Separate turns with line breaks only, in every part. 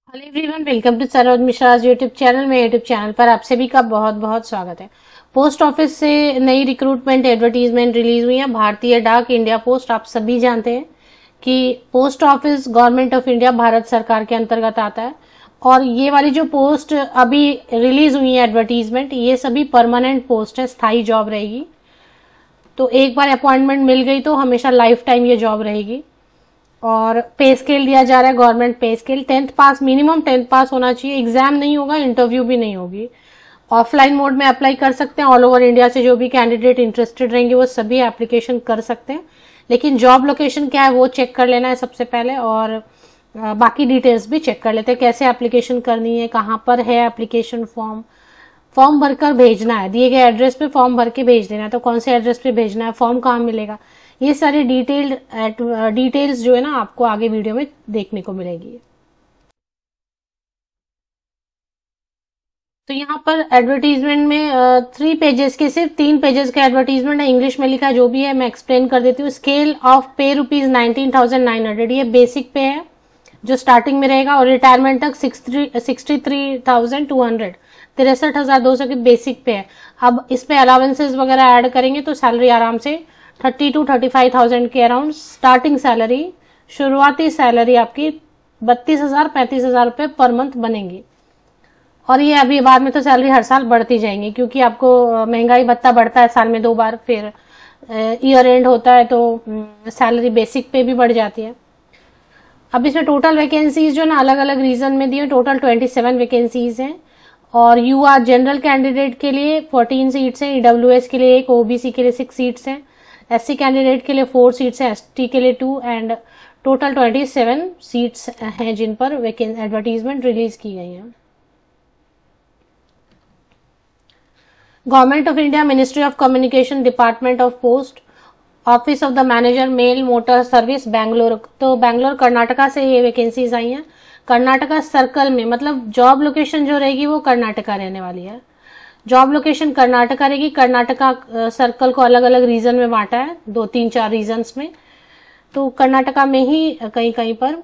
Hello everyone, welcome to Saroj Mishra's YouTube channel. मेरे YouTube channel पर आप सभी का बहुत बहुत स्वागत है। पोस्ट ऑफिस से नई रिक्रूटमेंट एडवर्टीजमेंट रिलीज हुई है। भारतीय डाक, इंडिया पोस्ट, आप सभी जानते हैं कि post office government of India Bharat सरकार के अंतर्गत आता है। और ये वाली जो पोस्ट अभी रिलीज हुई है एडवर्टीजमेंट, ये सभी परमानेंट पोस्ट है, स्थायी जॉब रहेगी। तो एक बार अपॉइंटमेंट मिल गई तो हमेशा लाइफ टाइम ये जॉब रहेगी। और पे स्केल दिया जा रहा है, गवर्नमेंट पे स्केल 10th पास, मिनिमम 10th पास होना चाहिए। एग्जाम नहीं होगा, इंटरव्यू भी नहीं होगी। ऑफलाइन मोड में अप्लाई कर सकते हैं। ऑल ओवर इंडिया से जो भी कैंडिडेट इंटरेस्टेड रहेंगे वो सभी एप्लीकेशन कर सकते हैं। लेकिन जॉब लोकेशन क्या है वो चेक कर लेना है सबसे पहले, और बाकी डिटेल्स भी चेक कर लेते हैं। कैसे एप्लीकेशन करनी है, कहाँ पर है एप्लीकेशन फॉर्म भरकर भेजना है। दिए गए एड्रेस पे फॉर्म भर के भेज देना है। तो कौन से एड्रेस पे भेजना है, फॉर्म कहाँ मिलेगा, ये सारी डिटेल्स जो है ना आपको आगे वीडियो में देखने को मिलेगी। तो यहाँ पर एडवर्टीजमेंट में 3 पेजेस के, सिर्फ 3 पेजेस का एडवर्टीजमेंट है। इंग्लिश में लिखा है, जो भी है मैं एक्सप्लेन कर देती हूँ। स्केल ऑफ पे ₹19,900, ये बेसिक पे है जो स्टार्टिंग में रहेगा, और रिटायरमेंट तक 63,200, 63,200 की बेसिक पे है। अब इस पे अलावेंसेज वगैरह ऐड करेंगे तो सैलरी आराम से 30 to 35,000 के अराउंड स्टार्टिंग सैलरी, शुरुआती सैलरी आपकी 32,000 35,000 रुपए पर मंथ बनेगी। और ये अभी बाद में तो सैलरी हर साल बढ़ती जाएंगी, क्योंकि आपको महंगाई भत्ता बढ़ता है साल में 2 बार, फिर ईयर एंड होता है तो सैलरी बेसिक पे भी बढ़ जाती है। अब इसमें टोटल वैकेंसीज जो ना अलग अलग रीजन में दी है, टोटल 27 वैकेंसीज हैं। और यूआर जनरल कैंडिडेट के लिए 14 सीट्स हैं, ईडब्ल्यूएस के लिए 1, ओबीसी के लिए 6 सीट्स हैं, एससी कैंडिडेट के लिए 4 सीट्स हैं, एसटी के लिए 2, एंड टोटल 27 सीट्स हैं जिन पर एडवर्टीजमेंट रिलीज की गई है। Government of India, ministry of communication, department of post, office of the manager, mail motor service, Bangalore. तो बैंगलोर कर्नाटका से ये वैकेंसीज आई हैं। कर्नाटका सर्कल में, मतलब जॉब लोकेशन जो रहेगी वो कर्नाटका रहने वाली है। जॉब लोकेशन कर्नाटका रहेगी। कर्नाटका सर्कल को अलग अलग रीजन में बांटा है, 2-3-4 रीजन्स में। तो कर्नाटका में ही कहीं कहीं पर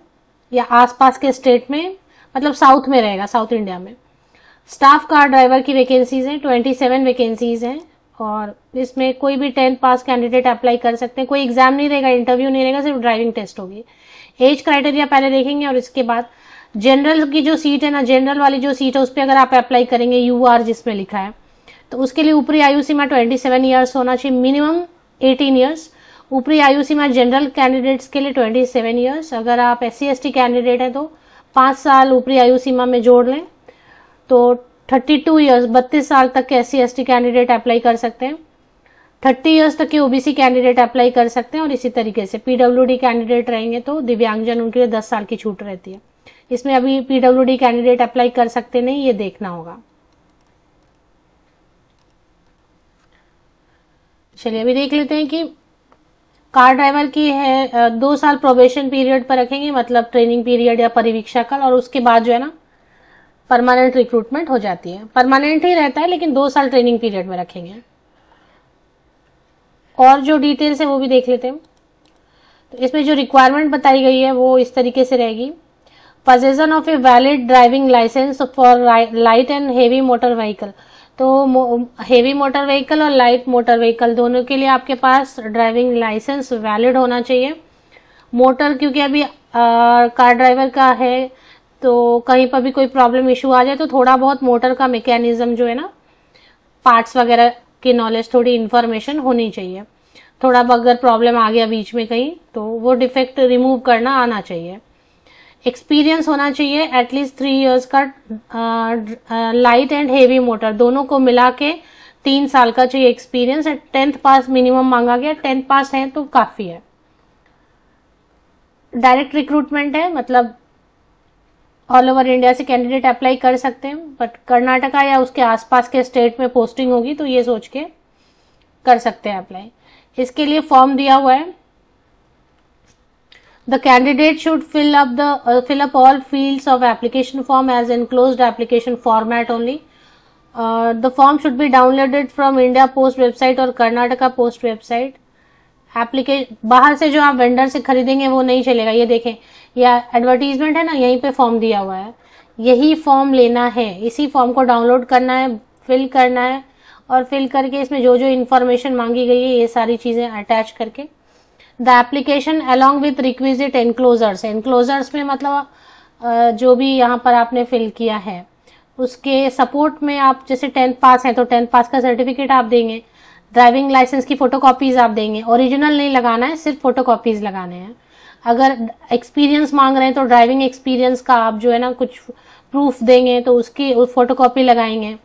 या आसपास के स्टेट में, मतलब साउथ में रहेगा, साउथ इंडिया में। स्टाफ कार ड्राइवर की वैकेंसीज हैं, 27 वैकेंसीज हैं। और इसमें कोई भी 10th पास कैंडिडेट अप्लाई कर सकते हैं। कोई एग्जाम नहीं रहेगा, इंटरव्यू नहीं रहेगा, सिर्फ ड्राइविंग टेस्ट होगी। एज क्राइटेरिया पहले देखेंगे, और इसके बाद जनरल की जो सीट है ना, जनरल वाली जो सीट है उस पर अगर आप अप्लाई करेंगे, यूआर जिसमें लिखा है, तो उसके लिए ऊपरी आयु सीमा 27 ईयर्स होना चाहिए, मिनिमम 18 ईयर्स। ऊपरी आयु सीमा जनरल कैंडिडेट्स के लिए 27 ईयर्स। अगर आप SC ST कैंडिडेट है तो 5 साल ऊपरी आयु सीमा में जोड़ लें तो 32 ईयर्स, 32 साल तक के SC ST कैंडिडेट अप्लाई कर सकते हैं। 30 ईयर्स तक के ओबीसी कैंडिडेट अप्लाई कर सकते हैं। और इसी तरीके से PWD कैंडिडेट रहेंगे तो दिव्यांगजन, उनके लिए 10 साल की छूट रहती है। इसमें अभी PWD कैंडिडेट अप्लाई कर सकते नहीं, ये देखना होगा। चलिए अभी देख लेते हैं कि कार ड्राइवर की है 2 साल प्रोबेशन पीरियड पर रखेंगे, मतलब ट्रेनिंग पीरियड या परिवीक्षा काल, और उसके बाद जो है ना परमानेंट रिक्रूटमेंट हो जाती है। परमानेंट ही रहता है लेकिन 2 साल ट्रेनिंग पीरियड में रखेंगे। और जो डिटेल्स है वो भी देख लेते हैं। तो इसमें जो रिक्वायरमेंट बताई गई है वो इस तरीके से रहेगी। Possession of a valid driving licence for light and heavy motor vehicle. तो हेवी मोटर व्हीकल और लाइट मोटर व्हीकल दोनों के लिए आपके पास ड्राइविंग लाइसेंस वैलिड होना चाहिए। मोटर, क्योंकि अभी कार ड्राइवर का है तो कहीं पर भी कोई प्रॉब्लम इशू आ जाए तो थोड़ा बहुत मोटर का मैकेनिज्म जो है ना, पार्ट्स वगैरह की नॉलेज, थोड़ी इन्फॉर्मेशन होनी चाहिए। थोड़ा अगर प्रॉब्लम आ गया बीच में कहीं तो वो डिफेक्ट रिमूव करना आना चाहिए। एक्सपीरियंस होना चाहिए एटलीस्ट 3 इयर्स का, लाइट एंड हेवी मोटर दोनों को मिला के 3 साल का चाहिए एक्सपीरियंस। 10th पास मिनिमम मांगा गया, 10th पास है तो काफी है। डायरेक्ट रिक्रूटमेंट है, मतलब ऑल ओवर इंडिया से कैंडिडेट अप्लाई कर सकते हैं, बट कर्नाटका या उसके आसपास के स्टेट में पोस्टिंग होगी तो ये सोच के कर सकते हैं अप्लाई। इसके लिए फॉर्म दिया हुआ है। The candidate should fill up all fields of application form as enclosed application format only. The form should be downloaded from India Post website और कर्नाटका पोस्ट वेबसाइट। एप्लीकेशन बाहर से जो आप वेंडर से खरीदेंगे वो नहीं चलेगा। ये देखें, या एडवर्टीजमेंट है ना, यहीं पे फॉर्म दिया हुआ है। यही फॉर्म लेना है, इसी फॉर्म को डाउनलोड करना है, फिल करना है और फिल करके इसमें जो जो इन्फॉर्मेशन मांगी गई है ये सारी चीजें अटैच करके the application along with requisite enclosures. Enclosures में मतलब जो भी यहाँ पर आपने फिल किया है उसके सपोर्ट में आप जैसे 10th पास है तो 10th पास का सर्टिफिकेट आप देंगे, ड्राइविंग लाइसेंस की फोटोकॉपीज आप देंगे, ओरिजिनल नहीं लगाना है, सिर्फ फोटोकॉपीज लगाने हैं। अगर एक्सपीरियंस मांग रहे हैं तो ड्राइविंग एक्सपीरियंस का आप जो है ना कुछ प्रूफ देंगे तो उसकी फोटोकॉपी लगाएंगे।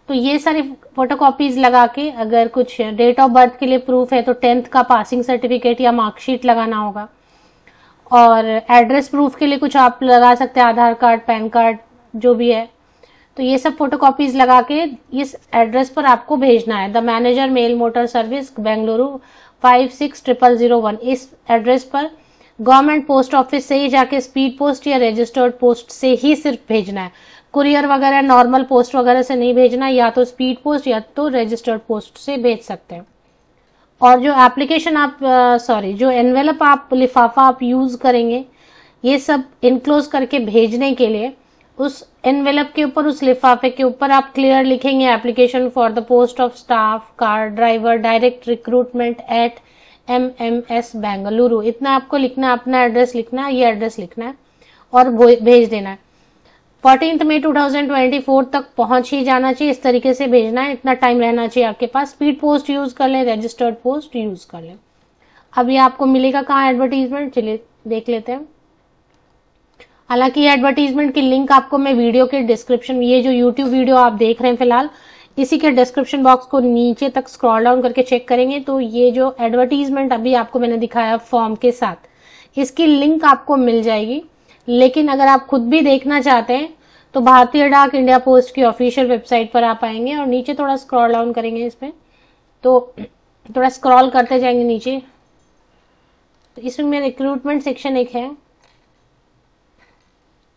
तो ये सारी फोटोकॉपीज लगा के, अगर कुछ डेट ऑफ बर्थ के लिए प्रूफ है तो 10th का पासिंग सर्टिफिकेट या मार्कशीट लगाना होगा, और एड्रेस प्रूफ के लिए कुछ आप लगा सकते हैं, आधार कार्ड, पैन कार्ड जो भी है। तो ये सब फोटोकॉपीज लगा के इस एड्रेस पर आपको भेजना है, the manager mail motor service Bengaluru 560001। इस एड्रेस पर गवर्नमेंट पोस्ट ऑफिस से ही जाके स्पीड पोस्ट या रजिस्टर्ड पोस्ट से ही सिर्फ भेजना है, कुरियर वगैरह नॉर्मल पोस्ट वगैरह से नहीं भेजना, या तो स्पीड पोस्ट या तो रजिस्टर्ड पोस्ट से भेज सकते हैं। और जो एप्लीकेशन आप जो एनवेलप आप लिफाफा आप यूज करेंगे ये सब इनक्लोज करके भेजने के लिए, उस एनवेलप के ऊपर, उस लिफाफे के ऊपर आप क्लियर लिखेंगे application for the post of staff car driver direct recruitment at MMS Bengaluru. इतना आपको लिखना है, अपना एड्रेस लिखना है, ये एड्रेस लिखना है और भेज देना है। 14 मई 2024 तक पहुंच ही जाना चाहिए, इस तरीके से भेजना है, इतना टाइम रहना चाहिए आपके पास। स्पीड पोस्ट यूज कर लें, रजिस्टर्ड पोस्ट यूज कर लें। अब ये आपको मिलेगा कहाँ एडवर्टीजमेंट, चलिए देख लेते हैं। हालांकि ये एडवर्टीजमेंट की लिंक आपको मैं वीडियो के डिस्क्रिप्शन, ये जो यूट्यूब वीडियो आप देख रहे हैं फिलहाल, इसी के डिस्क्रिप्शन बॉक्स को नीचे तक स्क्रॉल डाउन करके चेक करेंगे तो ये जो एडवर्टीजमेंट अभी आपको मैंने दिखाया फॉर्म के साथ, इसकी लिंक आपको मिल जाएगी। लेकिन अगर आप खुद भी देखना चाहते हैं तो भारतीय डाक इंडिया पोस्ट की ऑफिशियल वेबसाइट पर आप आएंगे और नीचे थोड़ा स्क्रॉल डाउन करेंगे, इसमें तो थोड़ा स्क्रॉल करते जाएंगे नीचे, तो इसमें रिक्रूटमेंट सेक्शन एक है,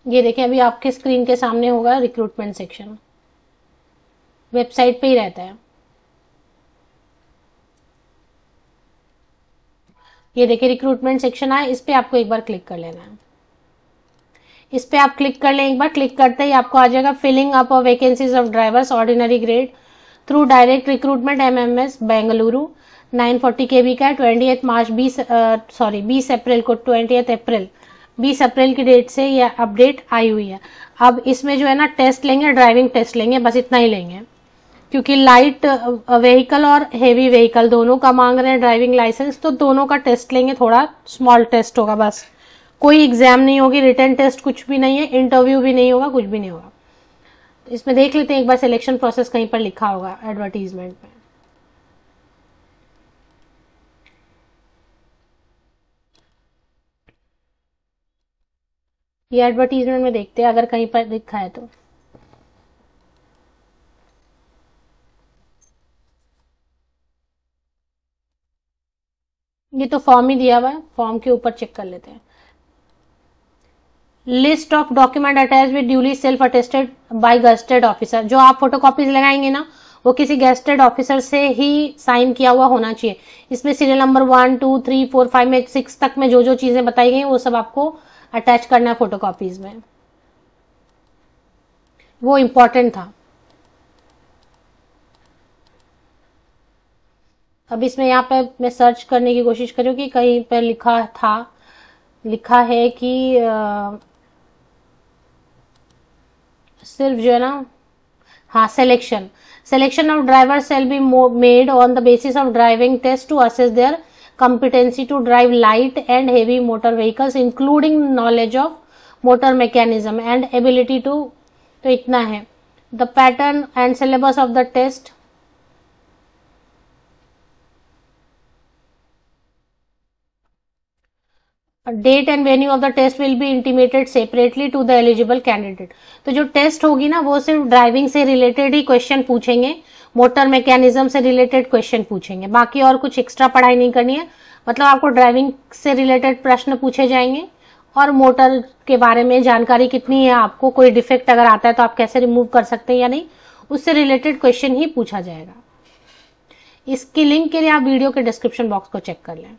ये देखें अभी आपके स्क्रीन के सामने होगा रिक्रूटमेंट सेक्शन, वेबसाइट पे ही रहता है। ये देखिए रिक्रूटमेंट सेक्शन आया, इस पे आपको एक बार क्लिक कर लेना है। इस पे आप क्लिक कर लें, एक बार क्लिक करते ही आपको आ जाएगा filling up of vacancies of drivers ordinary grade through direct recruitment MMS Bengaluru 940 kb का 20 मार्च 20 अप्रैल को 20 अप्रैल की डेट से ये अपडेट आई हुई है। अब इसमें जो है ना टेस्ट लेंगे, ड्राइविंग टेस्ट लेंगे, बस इतना ही लेंगे, क्योंकि लाइट व्हीकल और हेवी व्हीकल दोनों का मांग रहे हैं ड्राइविंग लाइसेंस, तो दोनों का टेस्ट लेंगे, थोड़ा स्मॉल टेस्ट होगा बस, कोई एग्जाम नहीं होगी, रिटन टेस्ट कुछ भी नहीं है, इंटरव्यू भी नहीं होगा, कुछ भी नहीं होगा। तो इसमें देख लेते हैं एक बार सिलेक्शन प्रोसेस कहीं पर लिखा होगा एडवर्टीजमेंट में। ये एडवर्टीजमेंट में देखते हैं अगर कहीं पर लिखा है तो। ये तो फॉर्म ही दिया हुआ है, फॉर्म के ऊपर चेक कर लेते हैं। List of document attach with duly self attested bye gazetted officer. जो आप फोटोकॉपीज लगाएंगे ना वो किसी गेस्टेड ऑफिसर से ही साइन किया हुआ होना चाहिए। इसमें सीरियल नंबर 1 2 3 4 5 में 6 तक में जो जो चीजें बताई गई वो सब आपको अटैच करना है फोटोकॉपीज में, वो इंपॉर्टेंट था। अब इसमें यहाँ पे मैं सर्च करने की कोशिश करूँ कि कहीं पर लिखा है कि सिर्फ जो है ना, हाँ selection of drivers shall be made on the basis of driving test to assess their competency to drive light and heavy motor vehicles including knowledge of motor mechanism and ability to, तो इतना है। the pattern and syllabus of the test, date and venue of the test will be intimated separately to the eligible candidate. तो जो test होगी ना वो सिर्फ driving से रिलेटेड ही क्वेश्चन पूछेंगे, मोटर मैकेनिज्म से रिलेटेड क्वेश्चन पूछेंगे, बाकी और कुछ एक्स्ट्रा पढ़ाई नहीं करनी है। मतलब आपको ड्राइविंग से रिलेटेड प्रश्न पूछे जाएंगे और मोटर के बारे में जानकारी कितनी है आपको, कोई डिफेक्ट अगर आता है तो आप कैसे रिमूव कर सकते हैं या नहीं, उससे रिलेटेड क्वेश्चन ही पूछा जाएगा। इसकी लिंक के लिए आप वीडियो के डिस्क्रिप्शन बॉक्स को चेक कर लें।